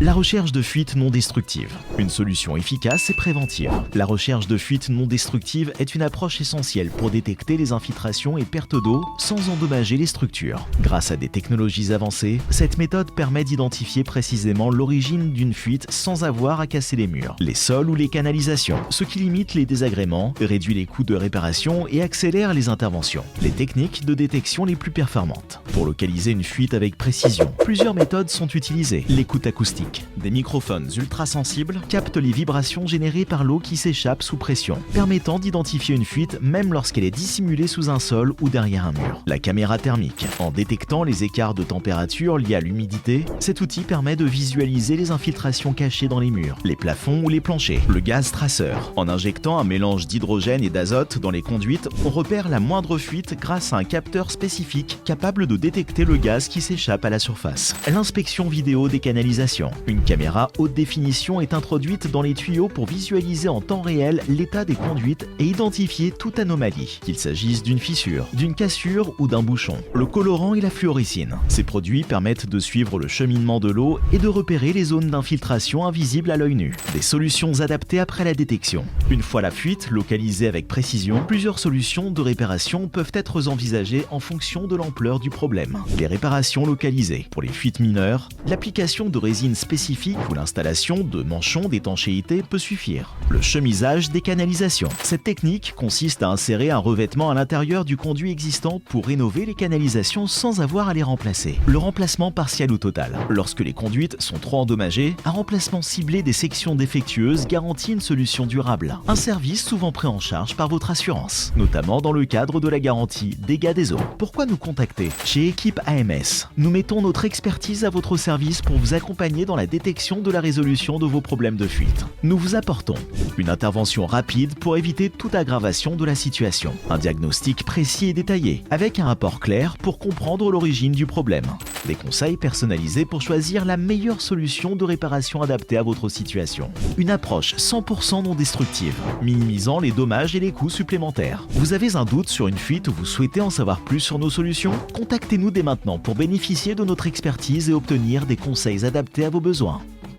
La recherche de fuites non destructives. Une solution efficace et préventive. La recherche de fuites non destructives est une approche essentielle pour détecter les infiltrations et pertes d'eau sans endommager les structures. Grâce à des technologies avancées, cette méthode permet d'identifier précisément l'origine d'une fuite sans avoir à casser les murs, les sols ou les canalisations, ce qui limite les désagréments, réduit les coûts de réparation et accélère les interventions. Les techniques de détection les plus performantes. Pour localiser une fuite avec précision, plusieurs méthodes sont utilisées. L'écoute acoustique. Des microphones ultra-sensibles captent les vibrations générées par l'eau qui s'échappe sous pression, permettant d'identifier une fuite même lorsqu'elle est dissimulée sous un sol ou derrière un mur. La caméra thermique. En détectant les écarts de température liés à l'humidité, cet outil permet de visualiser les infiltrations cachées dans les murs, les plafonds ou les planchers. Le gaz traceur. En injectant un mélange d'hydrogène et d'azote dans les conduites, on repère la moindre fuite grâce à un capteur spécifique capable de détecter le gaz qui s'échappe à la surface. L'inspection vidéo des canalisations. Une caméra haute définition est introduite dans les tuyaux pour visualiser en temps réel l'état des conduites et identifier toute anomalie, qu'il s'agisse d'une fissure, d'une cassure ou d'un bouchon. Le colorant et la fluorescine. Ces produits permettent de suivre le cheminement de l'eau et de repérer les zones d'infiltration invisibles à l'œil nu. Des solutions adaptées après la détection. Une fois la fuite localisée avec précision, plusieurs solutions de réparation peuvent être envisagées en fonction de l'ampleur du problème. Les réparations localisées. Pour les fuites mineures, l'application de résine spécifique ou l'installation de manchons d'étanchéité peut suffire. Le chemisage des canalisations. Cette technique consiste à insérer un revêtement à l'intérieur du conduit existant pour rénover les canalisations sans avoir à les remplacer. Le remplacement partiel ou total. Lorsque les conduites sont trop endommagées, un remplacement ciblé des sections défectueuses garantit une solution durable. Un service souvent pris en charge par votre assurance, notamment dans le cadre de la garantie dégâts des eaux. Pourquoi nous contacter? Chez Équipe AMS, nous mettons notre expertise à votre service pour vous accompagner dans la détection de la résolution de vos problèmes de fuite. Nous vous apportons une intervention rapide pour éviter toute aggravation de la situation, un diagnostic précis et détaillé, avec un rapport clair pour comprendre l'origine du problème, des conseils personnalisés pour choisir la meilleure solution de réparation adaptée à votre situation, une approche 100% non destructive, minimisant les dommages et les coûts supplémentaires. Vous avez un doute sur une fuite ou vous souhaitez en savoir plus sur nos solutions? Contactez-nous dès maintenant pour bénéficier de notre expertise et obtenir des conseils adaptés à vos besoins.